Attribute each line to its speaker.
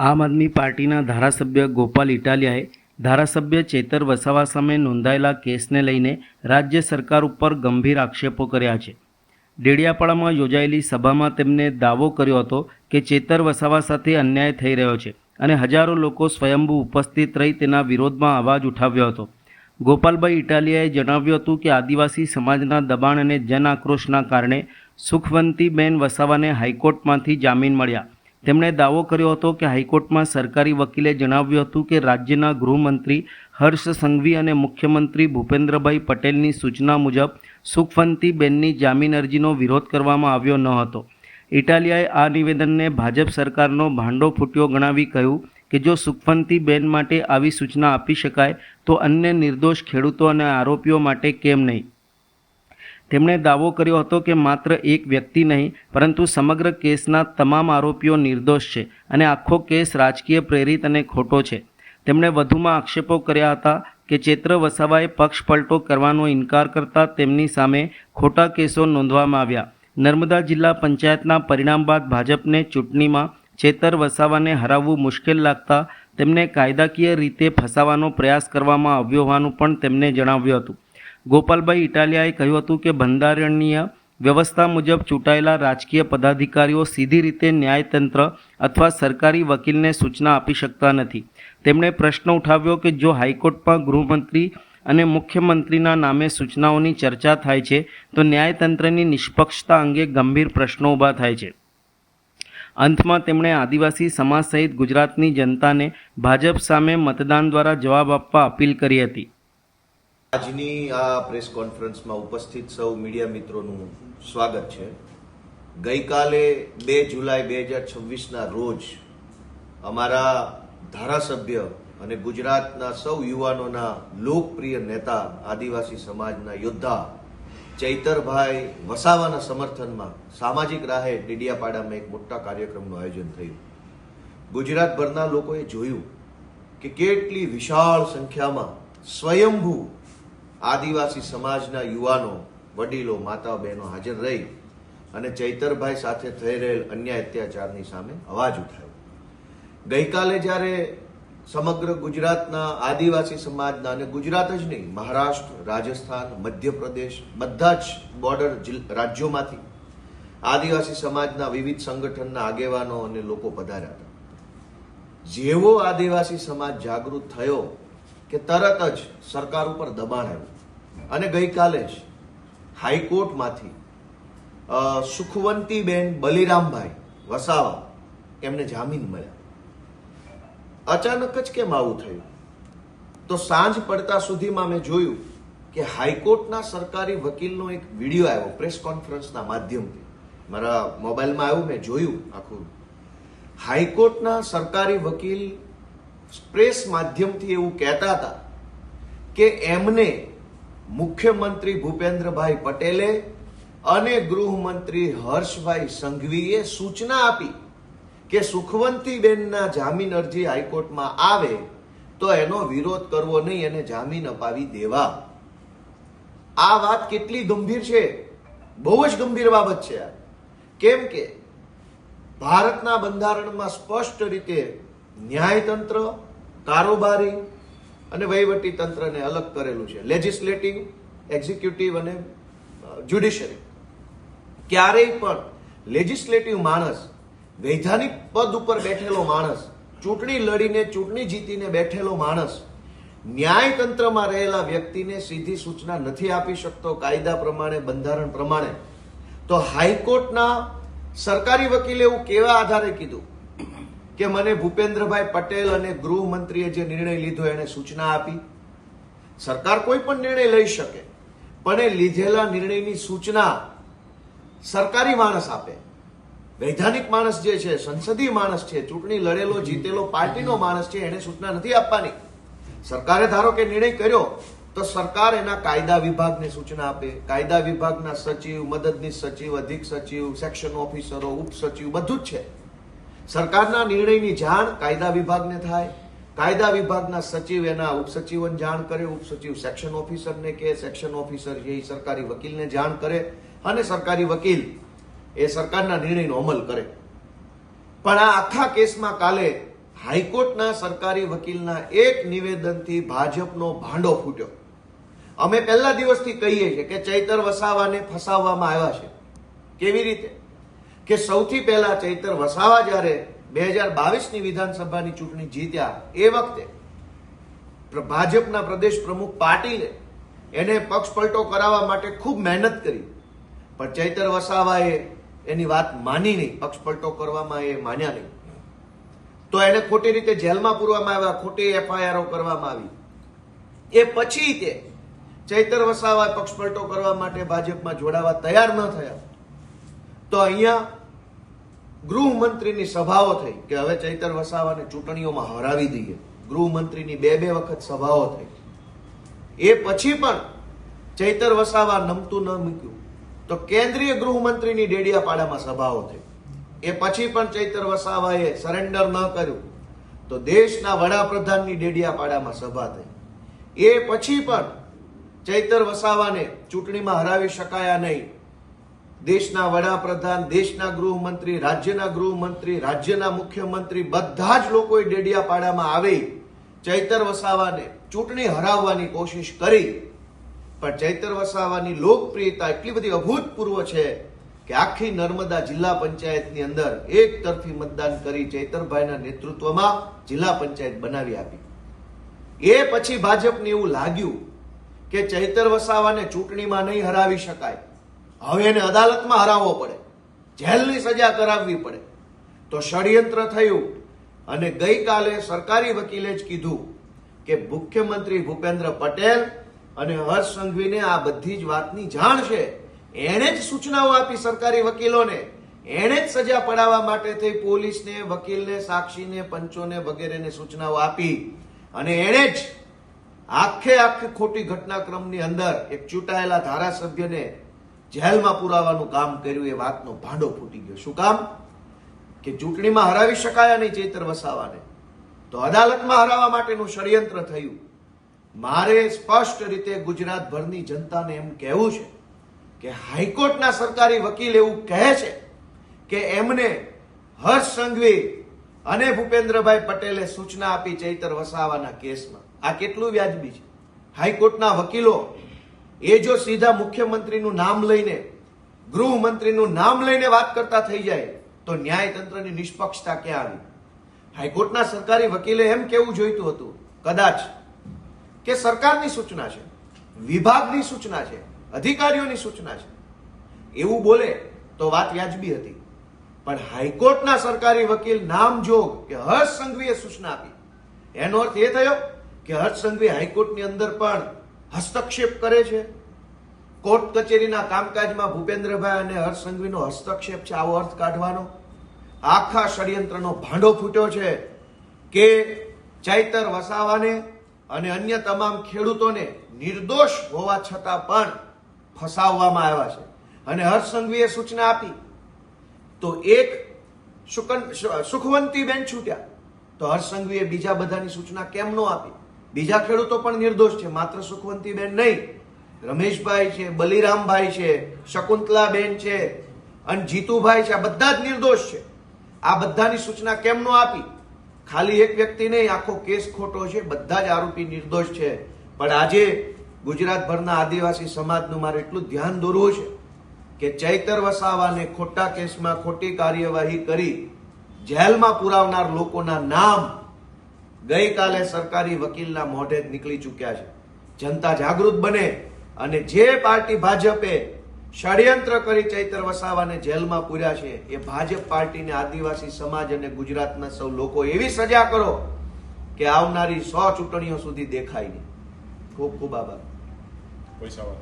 Speaker 1: આમ આદમી પાર્ટીના ધારાસભ્ય ગોપાલ ઇટાલિયાએ ધારાસભ્ય ચેતર વસાવા સામે નોંધાયેલા કેસને લઈને રાજ્ય સરકાર ઉપર ગંભીર આક્ષેપો કર્યા છે. ડેડિયાપાડામાં યોજાયેલી સભામાં તેમણે દાવો કર્યો હતો કે ચેતર વસાવા સાથે અન્યાય થઈ રહ્યો છે અને હજારો લોકો સ્વયંભૂ ઉપસ્થિત રહી તેના વિરોધમાં અવાજ ઉઠાવ્યો હતો. ગોપાલભાઈ ઇટાલિયાએ જણાવ્યું હતું કે આદિવાસી સમાજના દબાણ અને જન આક્રોશના કારણે સુખવંતીબેન વસાવાને હાઈકોર્ટમાંથી જામીન મળ્યા. તેમણે દાવો કર્યો હતો કે હાઈકોર્ટમાં સરકારી વકીલે જણાવ્યું હતું કે રાજ્યના ગૃહમંત્રી હર્ષ સંઘવી અને મુખ્યમંત્રી ભૂપેન્દ્રભાઈ પટેલની સૂચના મુજબ સુખવંતીબેનની જામીન અરજીનો વિરોધ કરવામાં આવ્યો ન હતો. ઇટાલિયાએ આ નિવેદનને ભાજપ સરકારનો ભાંડો ફૂટ્યો ગણાવી કહ્યું કે જો સુખવંતીબેન માટે આવી સૂચના આપી શકાય તો અન્ય નિર્દોષ ખેડૂતો અને આરોપીઓ માટે કેમ નહીં. તેમણે દાવો કર્યો હતો કે માત્ર એક વ્યક્તિ નહીં પરંતુ સમગ્ર કેસના તમામ આરોપીઓ નિર્દોષ છે અને આખો કેસ રાજકીય પ્રેરિત અને ખોટો છે. તેમણે વધુમાં આક્ષેપો કર્યા હતા કે ચેતર વસાવાએ પક્ષપલટો કરવાનો ઇનકાર કરતા તેમની સામે ખોટા કેસો નોંધવામાં આવ્યા. નર્મદા જિલ્લા પંચાયતના પરિણામ બાદ ભાજપને ચૂંટણીમાં ચેતર વસાવાને હરાવવું મુશ્કેલ લાગતા તેમને કાયદાકીય રીતે ફસાવવાનો પ્રયાસ કરવામાં આવ્યો હોવાનું પણ તેમણે જણાવ્યું હતું. ગોપાલભાઈ ઇટાલિયાએ કહ્યું હતું કે બંધારણીય વ્યવસ્થા મુજબ ચૂંટાયેલા રાજકીય પદાધિકારીઓ સીધી રીતે ન્યાયતંત્ર અથવા સરકારી વકીલને સૂચના આપી શકતા નથી. તેમણે પ્રશ્ન ઉઠાવ્યો કે જો હાઈકોર્ટમાં ગૃહમંત્રી અને મુખ્યમંત્રીના નામે સૂચનાઓની ચર્ચા થાય છે તો ન્યાયતંત્રની નિષ્પક્ષતા અંગે ગંભીર પ્રશ્નો ઊભા થાય છે. અંતમાં તેમણે આદિવાસી સમાજ સહિત ગુજરાતની જનતાને ભાજપ સામે મતદાન દ્વારા જવાબ આપવા અપીલ કરી હતી.
Speaker 2: આજની આ પ્રેસ કોન્ફરન્સમાં ઉપસ્થિત સૌ મીડિયા મિત્રોનું સ્વાગત છે. ગઈકાલે 2 જુલાઈ 2026ના રોજ અમારા ધારાસભ્ય અને ગુજરાતના સૌ યુવાનોના લોકપ્રિય નેતા આદિવાસી સમાજના યોદ્ધા ચૈતરભાઈ વસાવાના સમર્થનમાં સામાજિક રાહે ડેડિયાપાડામાં એક મોટા કાર્યક્રમનું આયોજન થયું. ગુજરાતભરના લોકોએ જોયું કે કેટલી વિશાળ સંખ્યામાં સ્વયંભૂ આદિવાસી સમાજના યુવાનો, વડીલો, માતા બહેનો હાજર રહી અને ચૈતરભાઈ સાથે થઈ રહેલ અન્યાય અત્યાચારની સામે અવાજ ઉઠાવ્યો. ગઈકાલે જ્યારે સમગ્ર ગુજરાતના આદિવાસી સમાજના અને ગુજરાત જ નહીં, મહારાષ્ટ્ર, રાજસ્થાન, મધ્યપ્રદેશ બધા જ બોર્ડર રાજ્યોમાંથી આદિવાસી સમાજના વિવિધ સંગઠનના આગેવાનો અને લોકો પધાર્યા હતા. જેવો આદિવાસી સમાજ જાગૃત થયો કે તરત જ સરકાર ઉપર દબાણ આવ્યું અને ગઈકાલે જ હાઈકોર્ટમાંથી સુખવંતીબેન બલિરામભાઈ વસાવા એમને જામીન મળ્યા. અચાનક જ કેમ આવું થયું? તો સાંજ પડતા સુધીમાં મેં જોયું કે હાઈકોર્ટના સરકારી વકીલનો એક વિડીયો આવ્યો પ્રેસ કોન્ફરન્સના માધ્યમથી. મારા મોબાઈલમાં આવ્યું, મેં જોયું આખું. હાઈકોર્ટના સરકારી વકીલ પ્રેસ માધ્યમથી એવું કહેતા હતા કે એમને મુખ્યમંત્રી ભૂપેન્દ્રભાઈ પટેલે અને ગૃહમંત્રી હર્ષભાઈ સંઘવીએ સૂચના આપી કે સુખવંતીબેનના જામીન અરજી હાઈકોર્ટમાં આવે તો એનો વિરોધ કરવો નહીં અને જામીન અપાવી દેવા. આ વાત કેટલી ગંભીર છે? બહુ જ ગંભીર બાબત છે. કેમ કે ભારતના બંધારણમાં સ્પષ્ટ રીતે ન્યાયતંત્ર, કારોબારી અને વહીવટી તંત્રને અલગ કરેલું છે. લેજિસ્લેટિવ, એક્ઝિક્યુટિવ અને જ્યુડિશરી. ક્યારેય પણ લેજિસ્લેટિવ માણસ, વૈધાનિક પદ ઉપર બેઠેલો માણસ, ચૂંટણી લડીને ચૂંટણી જીતીને બેઠેલો માણસ ન્યાયતંત્રમાં રહેલા વ્યક્તિને સીધી સૂચના નથી આપી શકતો કાયદા પ્રમાણે, બંધારણ પ્રમાણે. તો હાઈકોર્ટના સરકારી વકીલે એવું કેવા આધારે કીધું કે મને ભૂપેન્દ્રભાઈ પટેલ અને ગૃહમંત્રીએ જે નિર્ણય લીધો એને સૂચના આપી? સરકાર કોઈ પણ નિર્ણય લઈ શકે, પણ એ લીધેલા નિર્ણયની સૂચના સરકારી માણસ આપે. વૈધાનિક માણસ જે છે, સંસદીય માણસ છે, ચૂંટણી લડેલો જીતેલો પાર્ટીનો માણસ છે, એને સૂચના નથી આપવાની. સરકારે ધારો કે નિર્ણય કર્યો તો સરકાર એના કાયદા વિભાગને સૂચના આપે. કાયદા વિભાગના સચિવ, મદદનીશ સચિવ, અધિક સચિવ, સેક્શન ઓફિસરો, ઉપસચિવ બધું જ છે. સરકારના નિર્ણયની જાણ કાયદા વિભાગને થાય. કાયદા વિભાગના સચિવ એના ઉપસચિવોને જાણ કરે, ઉપસચિવ સેક્શન ઓફિસરને કે, સેક્શન ઓફિસર એ સરકારી વકીલને જાણ કરે અને સરકારી વકીલ એ સરકારના નિર્ણયનો અમલ કરે. પણ આ આખા કેસમાં કાલે હાઈકોર્ટના સરકારી વકીલના એક નિવેદનથી ભાજપનો ભાંડો ફૂટ્યો. અમે પહેલા દિવસથી કહીએ છીએ કે ચૈતર વસાવાને ફસાવવામાં આવ્યા છે. કેવી રીતે? કે સૌથી પહેલા ચૈતર વસાવા જ્યારે 2022ની વિધાનસભાની ચૂંટણી જીત્યા એ વખતે ભાજપના પ્રદેશ પ્રમુખ પાટીલે એને પક્ષ પલટો કરાવવા માટે ખૂબ મહેનત કરી, પણ ચૈતર વસાવાએ એની વાત માની નહીં, પક્ષ પલટો કરવામાં એ માન્યા નહીં. તો એને ખોટી રીતે જેલમાં પૂરવામાં આવ્યા, ખોટી એફઆઈઆરો કરવામાં આવી. એ પછી તે ચૈતર વસાવા પક્ષ પલટો કરવા માટે ભાજપમાં જોડાવા તૈયાર ન થયા. તો અહીંયા ગૃહમંત્રીની સભાઓ થઈ કે હવે ચૈતર વસાવાને ચૂંટણીઓમાં હરાવી દઈએ. ગૃહમંત્રીની બે વખત સભાઓ થઈ. એ પછી પણ ચૈતર વસાવા નમતું ન મૂક્યું તો કેન્દ્રીય ગૃહમંત્રીની ડેડિયાપાડામાં સભાઓ થઈ. એ પછી પણ ચૈતર વસાવાએ સરેન્ડર ન કર્યું તો દેશના વડાપ્રધાનની ડેડિયાપાડામાં સભા થઈ. એ પછી પણ ચૈતર વસાવાને ચૂંટણીમાં હરાવી શકાયા નહીં. દેશના વડાપ્રધાન, દેશના ગૃહમંત્રી, રાજ્યના મુખ્યમંત્રી બધા જ લોકોએ ડેડિયાપાડામાં આવી ચૈતર વસાવાને ચૂંટણી હરાવવાની કોશિશ કરી. પણ ચૈતર વસાવાની લોકપ્રિયતા એટલી બધી અભૂતપૂર્વ છે કે આખી નર્મદા જિલ્લા પંચાયતની અંદર એક તરફી મતદાન કરી ચૈતરભાઈના નેતૃત્વમાં જિલ્લા પંચાયત બનાવી આપી. એ પછી ભાજપને એવું લાગ્યું કે ચૈતર વસાવાને ચૂંટણીમાં નહીં હરાવી શકાય, હવે એને અદાલતમાં હરાવવો પડે, જેલની સજા કરાવવી પડે. તો ષડયંત્ર થયું અને ગઈકાલે સરકારી વકીલે જ કીધું કે મુખ્યમંત્રી ભૂપેન્દ્ર પટેલ અને હર્ષ સંઘવીને આ બધી જ વાતની જાણ છે. એણે જ સૂચનાઓ આપી સરકારી વકીલોને, એણે જ સજા પડાવવા માટે થઈ પોલીસને, વકીલને, સાક્ષીને, પંચોને વગેરેને સૂચનાઓ આપી અને એણે જ આખે ખોટી ઘટનાક્રમની અંદર એક ચૂંટાયેલા ધારાસભ્યને જેલમાં પુરાવાનું કામ કર્યું. એ વાતનો ભાંડો ફૂટી ગયો. શું કામ? કે ચૂંટણીમાં હરાવી શકાયા નહીં ચૈતર વસાવાને, તો અદાલતમાં હરાવવા માટેનું ષડયંત્ર થયું. મારે સ્પષ્ટ રીતે ગુજરાતભરની જનતાને એમ કહેવું છે કે હાઈકોર્ટના સરકારી વકીલ એવું કહે છે કે એમને હર્ષ સંઘવી અને ભૂપેન્દ્રભાઈ પટેલે સૂચના આપી ચૈતર વસાવાના કેસમાં. આ કેટલું વ્યાજબી છે? હાઈકોર્ટના વકીલો એ જો સીધા મુખ્યમંત્રીનું નામ લઈને, ગૃહમંત્રીનું નામ લઈને વાત કરતા થઈ જાય તો ન્યાયતંત્રની નિષ્પક્ષતા ક્યાં આવી? હાઈકોર્ટના સરકારી વકીલે એમ કેવું જોઈતું હતું કદાચ કે સરકારની સૂચના છે, વિભાગની સૂચના છે, અધિકારીઓની સૂચના છે, એવું બોલે તો વાત વ્યાજબી હતી. પણ હાઈકોર્ટના સરકારી વકીલ નામજોગ કે હર્ષ સંઘવીએ સૂચના આપી, એનો અર્થ એ થયો કે હર્ષ સંઘવી હાઈકોર્ટની અંદર પણ હસ્તક્ષેપ કરે છે. કોર્ટ કચેરીના કામકાજમાં ભૂપેન્દ્રભાઈ અને હર્ષ સંઘવીનો હસ્તક્ષેપ છે, આવો અર્થ કાઢવાનો. આખા ષડયંત્રનો ભાંડો ફૂટ્યો છે કે ચૈતર વસાવાને અને અન્ય તમામ ખેડૂતોને નિર્દોષ હોવા છતાં પણ ફસાવવામાં આવ્યા છે. અને હર્ષ સંઘવીએ સૂચના આપી તો એક સુખવંતીબેન છૂટ્યા, તો હર્ષ સંઘવીએ બીજા બધાની સૂચના કેમ ન આપી? બીજા ખેડૂતો પણ નિર્દોષ છે, માત્ર સુખવંતીબેન નહીં. રમેશભાઈ છે, બલિરામભાઈ છે, શકુંતલાબેન છે અને જીતુભાઈ છે, આ બધા જ નિર્દોષ છે. આ બધાની સૂચના કેમ ન આપી? ખાલી એક વ્યક્તિ નહીં, આખો કેસ ખોટો છે, બધા જ આરોપી નિર્દોષ છે. પણ આજે ગુજરાતભરના આદિવાસી સમાજનું મારે એટલું ધ્યાન દોરવું છે કે ચૈતર વસાવાને ખોટા કેસમાં ખોટી કાર્યવાહી કરી જેલમાં પુરાવનાર લોકોના નામ ગઈકાલે સરકારી વકીલના મોઢે જ નીકળી ચૂક્યા છે. જનતા જાગૃત બને અને જે પાર્ટી ભાજપે ષડયંત્ર કરી ચૈતર વસાવાને જેલમાં પૂર્યા છે એ ભાજપ પાર્ટીને આદિવાસી સમાજ અને ગુજરાતના સૌ લોકો એવી સજા કરો કે આવનારી 100 ચૂંટણીઓ સુધી દેખાય નહીં. ખૂબ ખૂબ આભાર.
Speaker 3: કોઈ સવાલ?